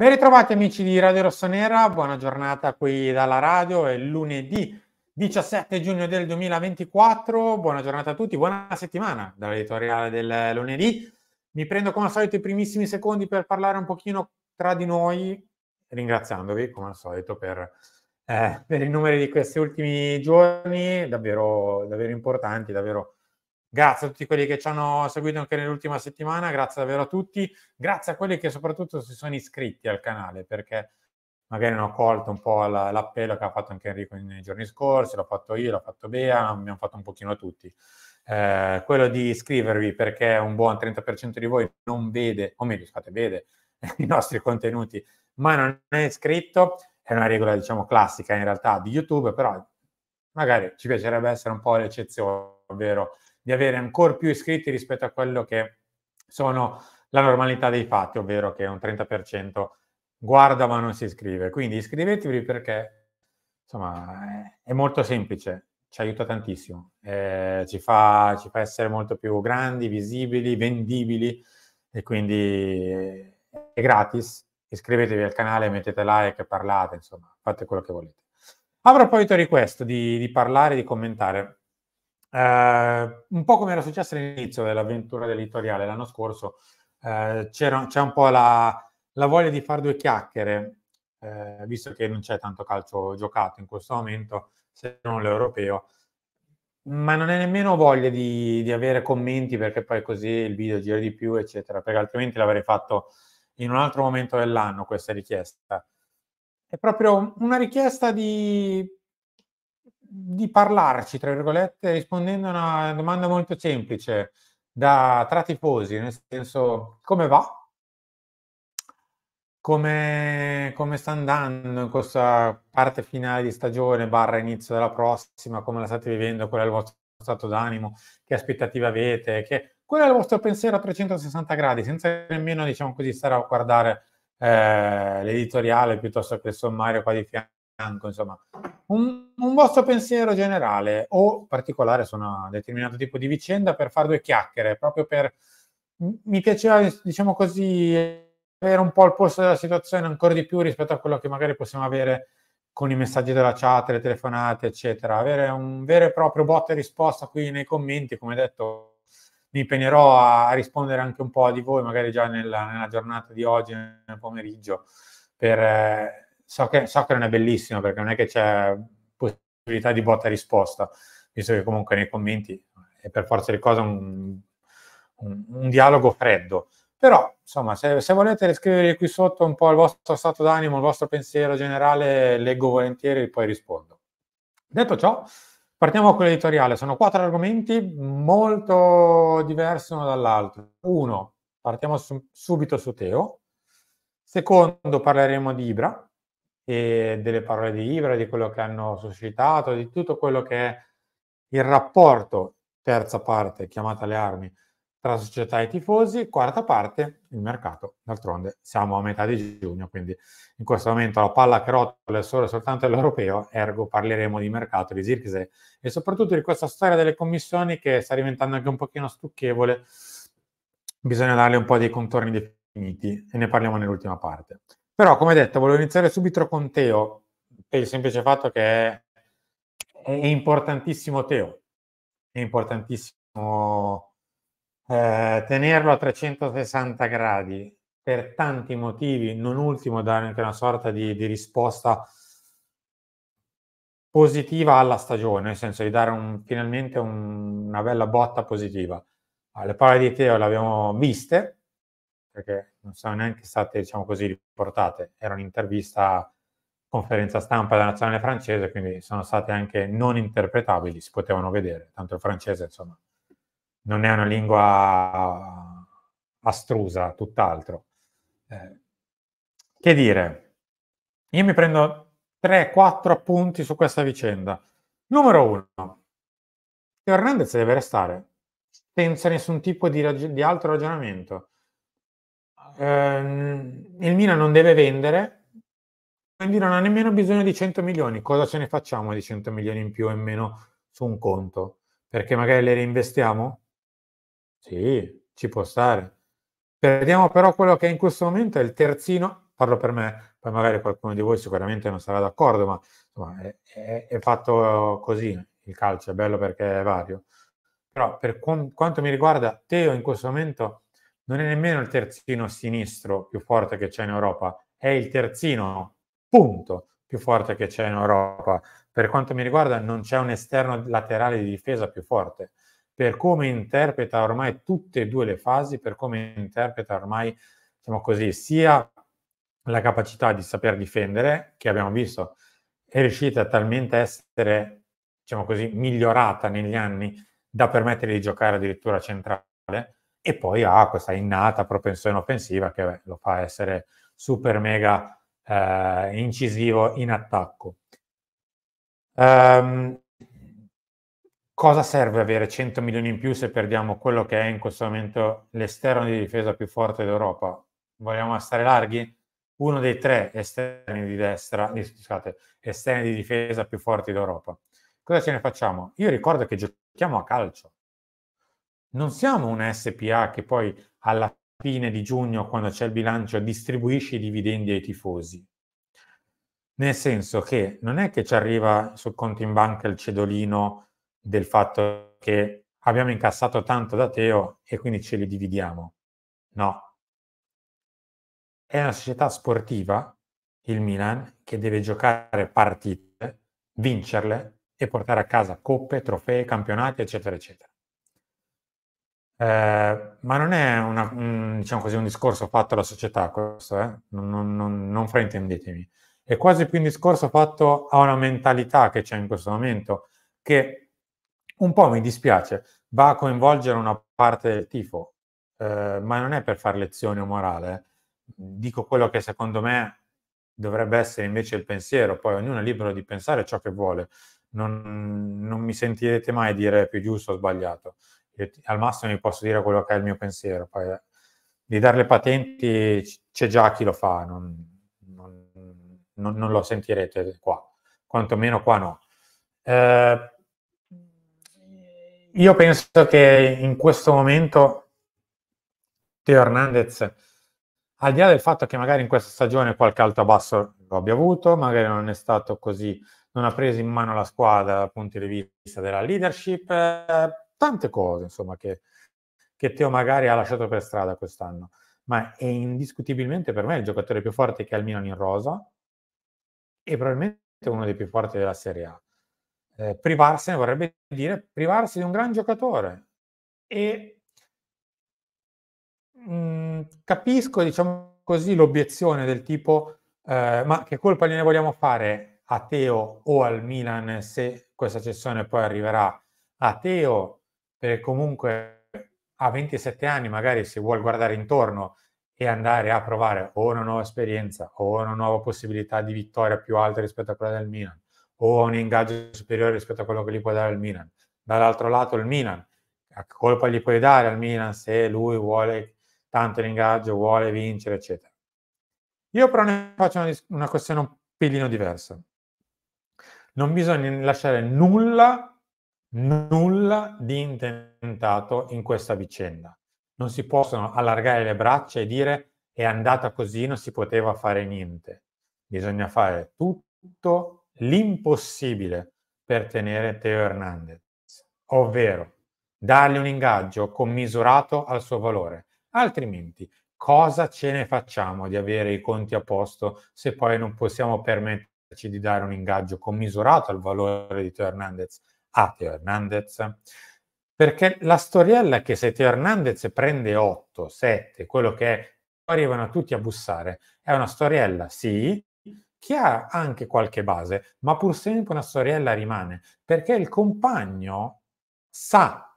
Ben ritrovati amici di Radio Rossonera, buona giornata qui dalla radio, è lunedì 17 giugno del 2024, buona giornata a tutti, buona settimana dall'editoriale del lunedì. Mi prendo come al solito i primissimi secondi per parlare un pochino tra di noi, ringraziandovi come al solito per i numeri di questi ultimi giorni, davvero, davvero importanti, davvero. Grazie a tutti quelli che ci hanno seguito anche nell'ultima settimana, grazie davvero a tutti, grazie a quelli che soprattutto si sono iscritti al canale, perché magari hanno colto un po' l'appello che ha fatto anche Enrico nei giorni scorsi, l'ho fatto io, l'ho fatto Bea, abbiamo fatto un pochino tutti. Quello di iscrivervi perché un buon 30% di voi non vede, o meglio, scusate, vede i nostri contenuti, ma non è iscritto, è una regola diciamo classica in realtà di YouTube, però magari ci piacerebbe essere un po' l'eccezione, ovvero di avere ancora più iscritti rispetto a quello che sono la normalità dei fatti, ovvero che un 30% guarda ma non si iscrive. Quindi iscrivetevi perché insomma è molto semplice, ci aiuta tantissimo, ci fa essere molto più grandi, visibili, vendibili e quindi è gratis. Iscrivetevi al canale, mettete like, parlate, insomma, fate quello che volete. A proposito di questo, di parlare, di commentare, un po' come era successo all'inizio dell'avventura dell'editoriale l'anno scorso, c'è un po' la voglia di far due chiacchiere, visto che non c'è tanto calcio giocato in questo momento, se non l'europeo, ma non è nemmeno voglia di avere commenti perché poi così il video gira di più, eccetera, perché altrimenti l'avrei fatto in un altro momento dell'anno questa richiesta. È proprio una richiesta di parlarci, tra virgolette, rispondendo a una domanda molto semplice tra tifosi, nel senso: come va? Come sta andando in questa parte finale di stagione barra inizio della prossima? Come la state vivendo? Qual è il vostro stato d'animo? Che aspettative avete? Qual è il vostro pensiero a 360 gradi? Senza nemmeno, diciamo così, stare a guardare l'editoriale piuttosto che il sommario qua di fianco, insomma. Un vostro pensiero generale o particolare su un determinato tipo di vicenda per fare due chiacchiere, proprio per... Mi piaceva, diciamo così, avere un po' il polso della situazione ancora di più rispetto a quello che magari possiamo avere con i messaggi della chat, le telefonate, eccetera. Avere un vero e proprio botta e risposta qui nei commenti, come detto, mi impegnerò a rispondere anche un po' di voi, magari già nella giornata di oggi, nel pomeriggio, so che non è bellissimo, perché non è che c'è possibilità di botta e risposta, visto che comunque nei commenti è per forza di cose un dialogo freddo. Però, insomma, se volete scrivere qui sotto un po' il vostro stato d'animo, il vostro pensiero generale, leggo volentieri e poi rispondo. Detto ciò, partiamo con l'editoriale. Sono 4 argomenti molto diversi uno dall'altro. Uno, partiamo subito su Teo. Secondo, parleremo di Ibra e delle parole di Ibra, di quello che hanno suscitato, di tutto quello che è il rapporto, terza parte, chiamata alle armi, tra società e tifosi. Quarta parte, il mercato. D'altronde siamo a metà di giugno, quindi in questo momento la palla che rotola è soltanto l'europeo, ergo parleremo di mercato, di Zirkzee e soprattutto di questa storia delle commissioni che sta diventando anche un pochino stucchevole. Bisogna darle un po' dei contorni definiti e ne parliamo nell'ultima parte. Però, come detto, volevo iniziare subito con Teo, per il semplice fatto che è importantissimo Teo, è importantissimo tenerlo a 360 gradi per tanti motivi, non ultimo dare anche una sorta di risposta positiva alla stagione, nel senso di dare finalmente una bella botta positiva. Le parole di Teo le abbiamo viste, perché non sono neanche state, diciamo così, riportate, era un'intervista, conferenza stampa della nazionale francese, quindi sono state anche non interpretabili, si potevano vedere, tanto il francese, insomma, non è una lingua astrusa, tutt'altro. Che dire, io mi prendo 3-4 appunti su questa vicenda. Numero 1, Teo Hernandez deve restare, senza nessun tipo di altro ragionamento. Il Milan non deve vendere, quindi non ha nemmeno bisogno di 100 milioni. Cosa ce ne facciamo di 100 milioni in più o in meno su un conto? Perché magari le reinvestiamo? Sì, ci può stare. Perdiamo però quello che in questo momento è il terzino parlo per me, poi magari qualcuno di voi sicuramente non sarà d'accordo, ma insomma è fatto così, il calcio è bello perché è vario. Però per quanto mi riguarda, Teo in questo momento non è nemmeno il terzino sinistro più forte che c'è in Europa, è il terzino, punto, più forte che c'è in Europa. Per quanto mi riguarda non c'è un esterno laterale di difesa più forte. Per come interpreta ormai tutte e due le fasi, per come interpreta ormai, diciamo così, sia la capacità di saper difendere, che abbiamo visto è riuscita talmente a essere, diciamo così, migliorata negli anni da permettere di giocare addirittura centrale, e poi ha questa innata propensione offensiva che lo fa essere super mega incisivo in attacco. Cosa serve avere 100 milioni in più se perdiamo quello che è in questo momento l'esterno di difesa più forte d'Europa? Vogliamo stare larghi? Uno dei 3 esterni di destra, scusate, esterni di difesa più forti d'Europa. Cosa ce ne facciamo? Io ricordo che giochiamo a calcio. Non siamo una SPA che poi alla fine di giugno, quando c'è il bilancio, distribuisce i dividendi ai tifosi. Nel senso che non è che ci arriva sul conto in banca il cedolino del fatto che abbiamo incassato tanto da Teo e quindi ce li dividiamo. No. È una società sportiva, il Milan, che deve giocare partite, vincerle e portare a casa coppe, trofei, campionati, eccetera, eccetera. Ma non è diciamo così, un discorso fatto alla società questo, non fraintendetemi. È quasi più un discorso fatto a una mentalità che c'è in questo momento, che un po' mi dispiace, va a coinvolgere una parte del tifo, ma non è per far lezione o morale. Dico quello che secondo me dovrebbe essere invece il pensiero, poi ognuno è libero di pensare ciò che vuole. Non mi sentirete mai dire più giusto o sbagliato. Al massimo mi posso dire quello che è il mio pensiero, poi di dare le patenti c'è già chi lo fa, non lo sentirete qua, quantomeno qua no. Io penso che in questo momento Teo Hernandez, al di là del fatto che magari in questa stagione qualche alto basso lo abbia avuto, magari non è stato così, non ha preso in mano la squadra dal punto di vista della leadership, tante cose insomma che Teo magari ha lasciato per strada quest'anno, ma è indiscutibilmente per me il giocatore più forte che ha il Milan in rosa e probabilmente uno dei più forti della Serie A. Privarsene vorrebbe dire privarsi di un gran giocatore e capisco, diciamo così, l'obiezione del tipo ma che colpa gliene vogliamo fare a Teo o al Milan se questa cessione poi arriverà a Teo, perché comunque a 27 anni magari si vuole guardare intorno e andare a provare o una nuova esperienza o una nuova possibilità di vittoria più alta rispetto a quella del Milan o un ingaggio superiore rispetto a quello che gli può dare il Milan. Dall'altro lato il Milan, a colpa gli puoi dare al Milan se lui vuole tanto l'ingaggio, vuole vincere, eccetera. Io però ne faccio una questione un pelino diversa. Non bisogna lasciare nulla di intentato in questa vicenda. Non si possono allargare le braccia e dire è andata così, non si poteva fare niente. Bisogna fare tutto l'impossibile per tenere Teo Hernandez, ovvero dargli un ingaggio commisurato al suo valore. Altrimenti, cosa ce ne facciamo di avere i conti a posto se poi non possiamo permetterci di dare un ingaggio commisurato al valore di Teo Hernandez a Teo Hernandez? Perché la storiella è che se Teo Hernandez prende 8, 7, quello che è, arrivano tutti a bussare, è una storiella, sì, che ha anche qualche base, ma pur sempre una storiella rimane, perché il compagno sa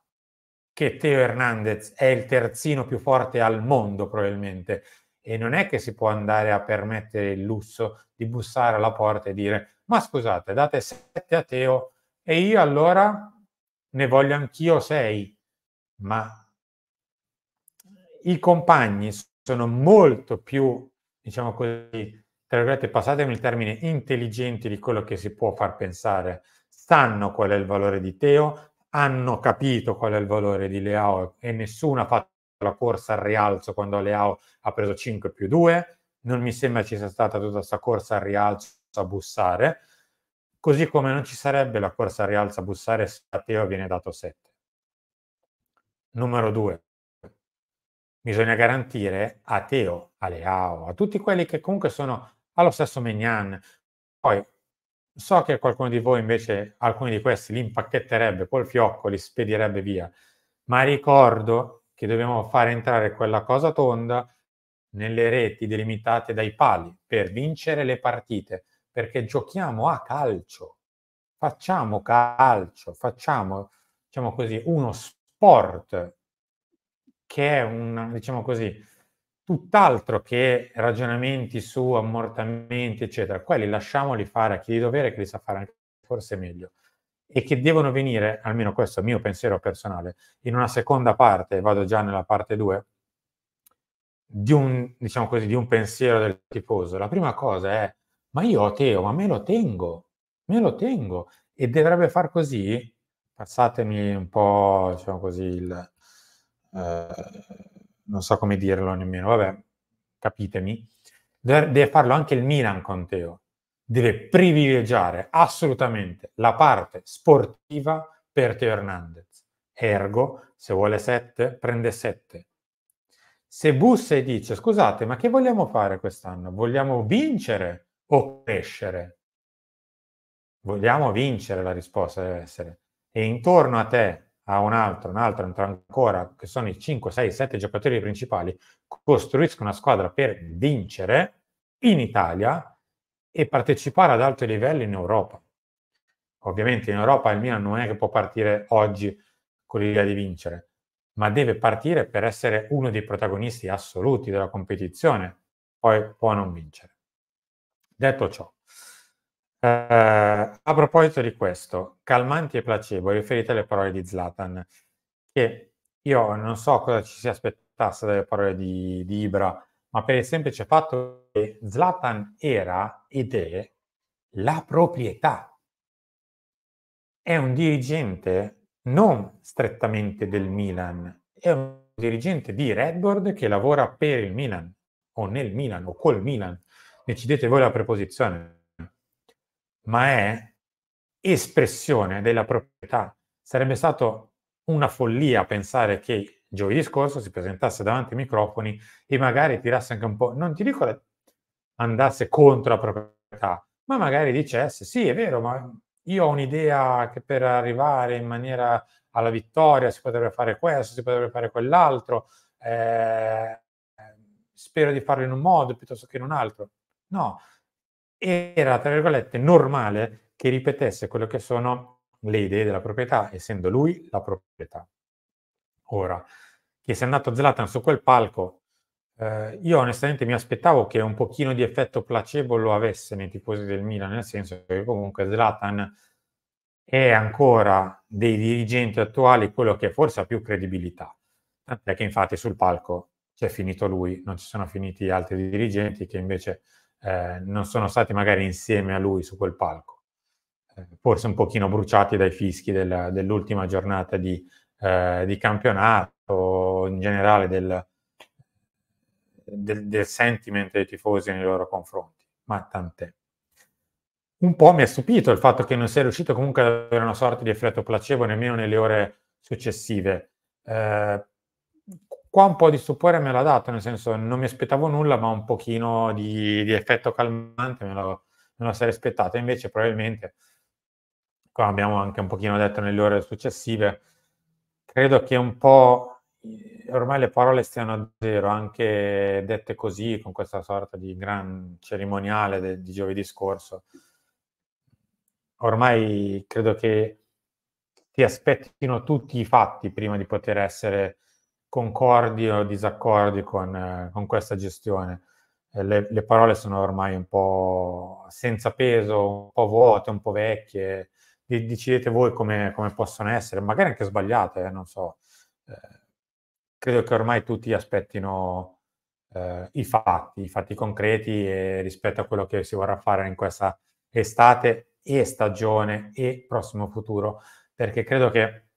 che Teo Hernandez è il terzino più forte al mondo probabilmente e non è che si può andare a permettere il lusso di bussare alla porta e dire ma scusate, date 7 a Teo e io allora ne voglio anch'io 6, ma i compagni sono molto più, diciamo così, tra virgolette, passatemi il termine, intelligenti di quello che si può far pensare. Sanno qual è il valore di Teo, hanno capito qual è il valore di Leao e nessuno ha fatto la corsa al rialzo quando Leao ha preso 5 più 2, non mi sembra ci sia stata tutta questa corsa al rialzo a bussare, così come non ci sarebbe la corsa al rialzo a bussare se a Teo viene dato 7. Numero 2, bisogna garantire a Teo, a Leao, a tutti quelli che comunque sono allo stesso Maignan. Poi so che qualcuno di voi invece, alcuni di questi li impacchetterebbe col fiocco, li spedirebbe via, ma ricordo che dobbiamo fare entrare quella cosa tonda nelle reti delimitate dai pali per vincere le partite, perché giochiamo a calcio, facciamo calcio, facciamo, diciamo così, uno sport che è un, diciamo così, tutt'altro che ragionamenti su ammortamenti, eccetera. Quelli lasciamoli fare a chi di dovere, che li sa fare anche forse meglio. E che devono venire, almeno questo è il mio pensiero personale, in una seconda parte, vado già nella parte 2, di un, diciamo così, di un pensiero del tifoso. La prima cosa è: ma io ho Teo, ma me lo tengo. E dovrebbe far così, passatemi un po', diciamo così, il non so come dirlo nemmeno, vabbè, capitemi. Deve farlo anche il Milan con Teo. Deve privilegiare assolutamente la parte sportiva per Teo Hernandez. Ergo, se vuole 7, prende 7. Se bussa e dice: scusate, ma che vogliamo fare quest'anno? Vogliamo vincere o crescere? Vogliamo vincere, la risposta deve essere. E intorno a te, a un altro ancora, che sono i 5, 6, 7 giocatori principali, costruisca una squadra per vincere in Italia e partecipare ad alto livello in Europa. Ovviamente in Europa il Milan non è che può partire oggi con l'idea di vincere, ma deve partire per essere uno dei protagonisti assoluti della competizione, poi può non vincere. Detto ciò, a proposito di questo, calmanti e placebo, riferite alle parole di Zlatan, che io non so cosa ci si aspettasse dalle parole di Ibra, ma per il semplice fatto che Zlatan era ed è la proprietà. È un dirigente non strettamente del Milan, è un dirigente di Redboard che lavora per il Milan, o nel Milan, o col Milan. Decidete voi la preposizione. Ma è espressione della proprietà. Sarebbe stato una follia pensare che giovedì scorso si presentasse davanti ai microfoni e magari tirasse anche un po', non ti dico andasse contro la proprietà, ma magari dicesse: sì, è vero, ma io ho un'idea che per arrivare in maniera alla vittoria si potrebbe fare questo, si potrebbe fare quell'altro, spero di farlo in un modo piuttosto che in un altro. No, era, tra virgolette, normale che ripetesse quello che sono le idee della proprietà, essendo lui la proprietà. Ora, che sia andato Zlatan su quel palco, io onestamente mi aspettavo che un pochino di effetto placebo lo avesse nei tifosi del Milan, nel senso che comunque Zlatan è ancora dei dirigenti attuali quello che forse ha più credibilità. Tant'è che infatti sul palco c'è finito lui, non ci sono finiti altri dirigenti che invece non sono stati magari insieme a lui su quel palco, forse un pochino bruciati dai fischi dell'ultima giornata di campionato, in generale del sentiment dei tifosi nei loro confronti, ma tant'è. Un po' mi ha stupito il fatto che non sia riuscito comunque ad avere una sorta di effetto placebo nemmeno nelle ore successive. Qua un po' di stupore me l'ha dato, nel senso non mi aspettavo nulla, ma un pochino di effetto calmante me lo sarei aspettato. Invece probabilmente, come abbiamo anche un pochino detto nelle ore successive, credo che un po' ormai le parole stiano a zero, anche dette così, con questa sorta di gran cerimoniale di giovedì scorso. Ormai credo che ti aspettino tutti i fatti prima di poter essere concordi o disaccordi con questa gestione. Le parole sono ormai un po' senza peso, un po' vuote, un po' vecchie. Decidete voi come possono essere, magari anche sbagliate, non so. Credo che ormai tutti aspettino i fatti concreti rispetto a quello che si vorrà fare in questa estate e stagione e prossimo futuro, perché credo che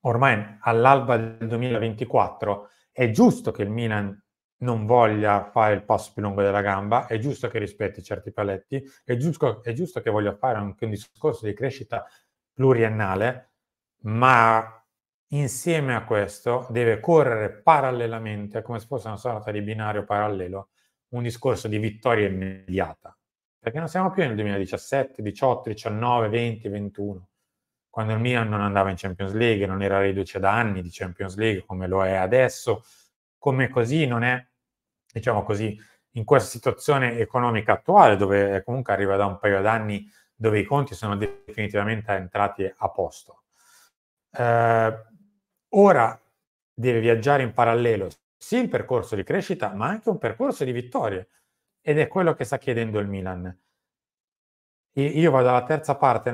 ormai all'alba del 2024 è giusto che il Milan non voglia fare il passo più lungo della gamba, è giusto che rispetti certi paletti, è giusto che voglia fare anche un discorso di crescita pluriennale, ma insieme a questo deve correre parallelamente, come se fosse una sorta di binario parallelo, un discorso di vittoria immediata. Perché non siamo più nel 2017, 18, 19, 20, 21, quando il Milan non andava in Champions League, non era reduce da anni di Champions League come lo è adesso, come così non è, diciamo così, in questa situazione economica attuale, dove comunque arriva da un paio d'anni dove i conti sono definitivamente entrati a posto. Ora deve viaggiare in parallelo sì il percorso di crescita, ma anche un percorso di vittorie, ed è quello che sta chiedendo il Milan. Io vado alla terza parte,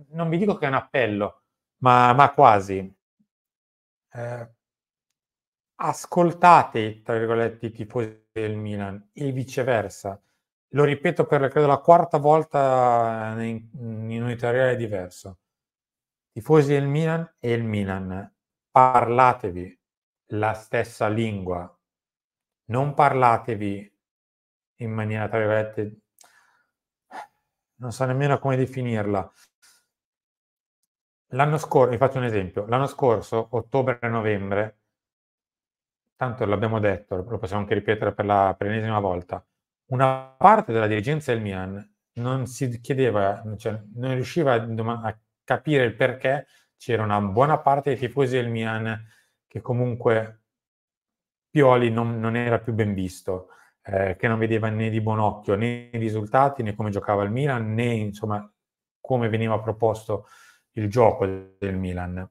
non vi dico che è un appello, ma quasi. Ascoltate, tra virgolette, i tifosi del Milan e viceversa. Lo ripeto per credo la quarta volta in un editoriale diverso. Tifosi del Milan e il Milan, parlatevi la stessa lingua, non parlatevi in maniera, tra virgolette, non so nemmeno come definirla. L'anno scorso, vi faccio un esempio, l'anno scorso, ottobre-novembre, tanto l'abbiamo detto, lo possiamo anche ripetere per l'ennesima volta, una parte della dirigenza del Milan non si chiedeva, cioè non riusciva a capire il perché c'era una buona parte dei tifosi del Milan che comunque Pioli non era più ben visto, che non vedeva né di buon occhio né i risultati, né come giocava il Milan, né insomma come veniva proposto il gioco del Milan.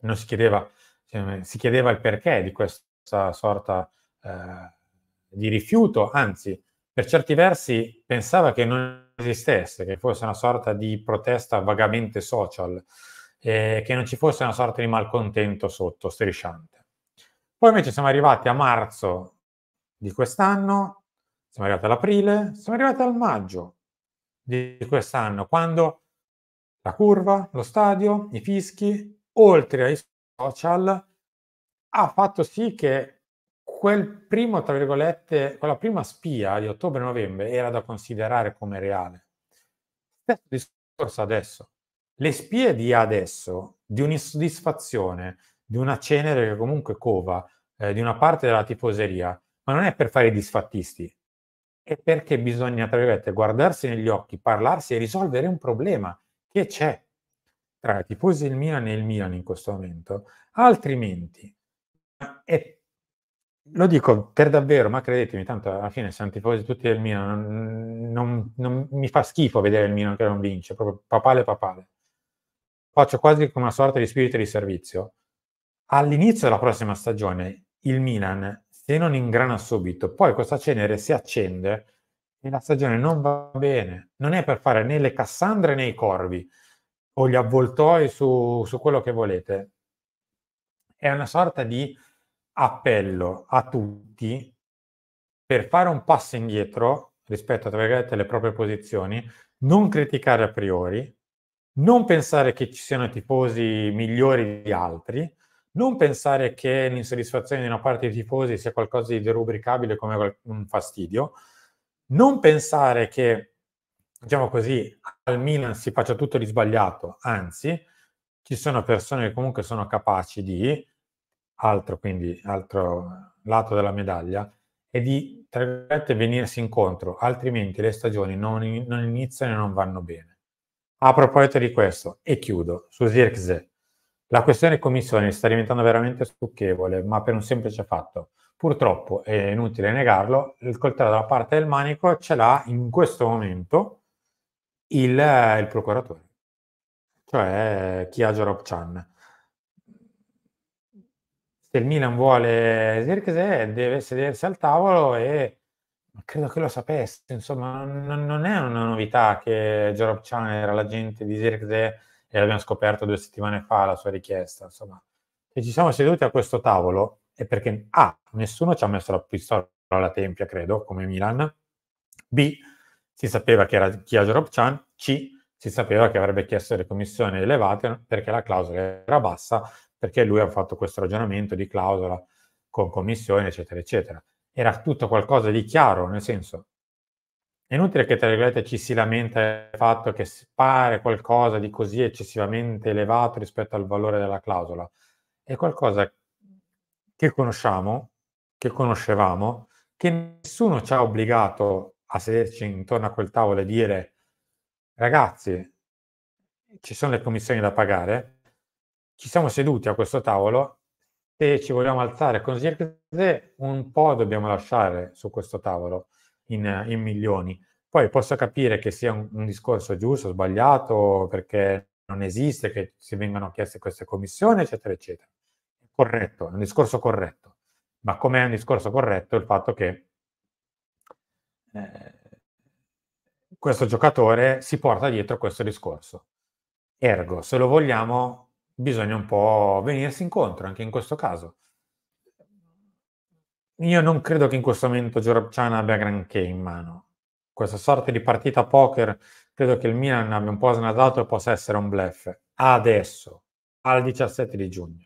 Non si chiedeva, si chiedeva il perché di questa sorta di rifiuto, anzi, per certi versi pensava che non esistesse, che fosse una sorta di protesta vagamente social, che non ci fosse una sorta di malcontento sotto, strisciante. Poi invece siamo arrivati a marzo di quest'anno, siamo arrivati all'aprile, siamo arrivati al maggio di quest'anno, quando la curva, lo stadio, i fischi, oltre ai social, ha fatto sì che quel primo, tra virgolette, quella prima spia di ottobre-novembre era da considerare come reale. Stesso discorso adesso. Le spie di adesso, di un'insoddisfazione, di una cenere che comunque cova, di una parte della tifoseria, ma non è per fare i disfattisti, è perché bisogna, tra virgolette, guardarsi negli occhi, parlarsi e risolvere un problema che c'è tra i tifosi del Milan e il Milan in questo momento, altrimenti, e lo dico per davvero, ma credetemi, tanto alla fine siamo tifosi tutti del Milan, non mi fa schifo vedere il Milan che non vince, proprio papale papale. Faccio quasi come una sorta di spirito di servizio. All'inizio della prossima stagione il Milan, se non ingrana subito, poi questa cenere si accende e la stagione non va bene. Non è per fare né le Cassandre né i Corvi o gli avvoltoi su quello che volete. È una sorta di appello a tutti per fare un passo indietro rispetto a, tra virgolette, le proprie posizioni, non criticare a priori, non pensare che ci siano tifosi migliori di altri, non pensare che l'insoddisfazione di una parte dei tifosi sia qualcosa di derubricabile come un fastidio, non pensare che, diciamo così, al Milan si faccia tutto di sbagliato, anzi, ci sono persone che comunque sono capaci di, altro lato della medaglia, e di, tra virgolette, venirsi incontro, altrimenti le stagioni non iniziano e non vanno bene. A proposito di questo, e chiudo, su Zirkzee, la questione commissioni sta diventando veramente stucchevole, ma per un semplice fatto. Purtroppo, è inutile negarlo, il coltello dalla parte del manico ce l'ha in questo momento il procuratore, cioè Kia Joropchan. Se il Milan vuole Zirkzee deve sedersi al tavolo e credo che lo sapesse, insomma, non è una novità che Joropchan era l'agente di Zirkzee e l'abbiamo scoperto 2 settimane fa la sua richiesta, insomma. Se ci siamo seduti a questo tavolo è perché A, nessuno ci ha messo la pistola alla tempia, credo, come Milan, B, si sapeva che era Kia Joropchan, C, si sapeva che avrebbe chiesto le commissioni elevate perché la clausola era bassa, perché lui ha fatto questo ragionamento di clausola con commissioni, eccetera, eccetera. Era tutto qualcosa di chiaro, nel senso, è inutile che, tra virgolette, ci si lamenta del fatto che pare qualcosa di così eccessivamente elevato rispetto al valore della clausola. È qualcosa che conosciamo, che conoscevamo, che nessuno ci ha obbligato a sederci intorno a quel tavolo e dire: "Ragazzi, ci sono le commissioni da pagare". Ci siamo seduti a questo tavolo, se ci vogliamo alzare così e così, un po' dobbiamo lasciare su questo tavolo in milioni. Poi posso capire che sia un discorso giusto o sbagliato, perché non esiste che ci vengano chieste queste commissioni, eccetera, eccetera. Corretto, è un discorso corretto. Ma come è un discorso corretto il fatto che ehm, questo giocatore si porta dietro questo discorso. Ergo, se lo vogliamo, bisogna un po' venirsi incontro anche in questo caso. Io non credo che in questo momento Giorabcian abbia granché in mano. Questa sorta di partita poker credo che il Milan abbia un po' snasato e possa essere un bluff. Adesso, al 17 di giugno.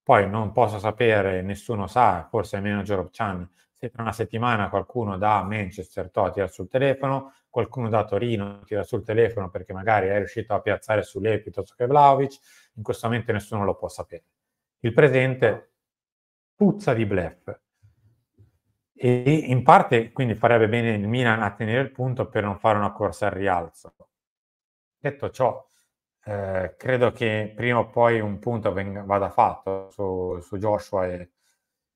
Poi non posso sapere, nessuno sa, forse nemmeno Giorabcian, se tra una settimana qualcuno da Manchester tira sul telefono, qualcuno da Torino tira sul telefono perché magari è riuscito a piazzare Soulé piuttosto che Vlahovic. In questo momento nessuno lo può sapere. Il presente puzza di bluff. E in parte quindi farebbe bene il Milan a tenere il punto per non fare una corsa al rialzo. Detto ciò, credo che prima o poi un punto vada fatto su Joshua e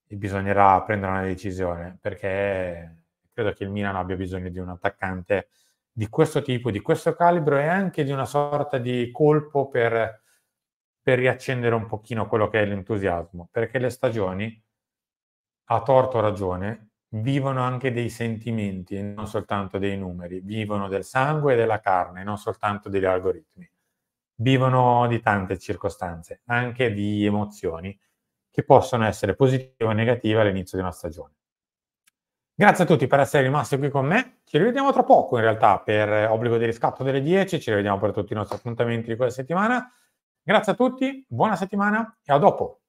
bisognerà prendere una decisione, perché credo che il Milan abbia bisogno di un attaccante di questo tipo, di questo calibro e anche di una sorta di colpo per riaccendere un pochino quello che è l'entusiasmo, perché le stagioni, a torto o ragione, vivono anche dei sentimenti e non soltanto dei numeri, vivono del sangue e della carne, non soltanto degli algoritmi. Vivono di tante circostanze, anche di emozioni, che possono essere positive o negative all'inizio di una stagione. Grazie a tutti per essere rimasti qui con me. Ci rivediamo tra poco in realtà per Obbligo di riscatto delle 10, ci rivediamo per tutti i nostri appuntamenti di quella settimana. Grazie a tutti, buona settimana e a dopo.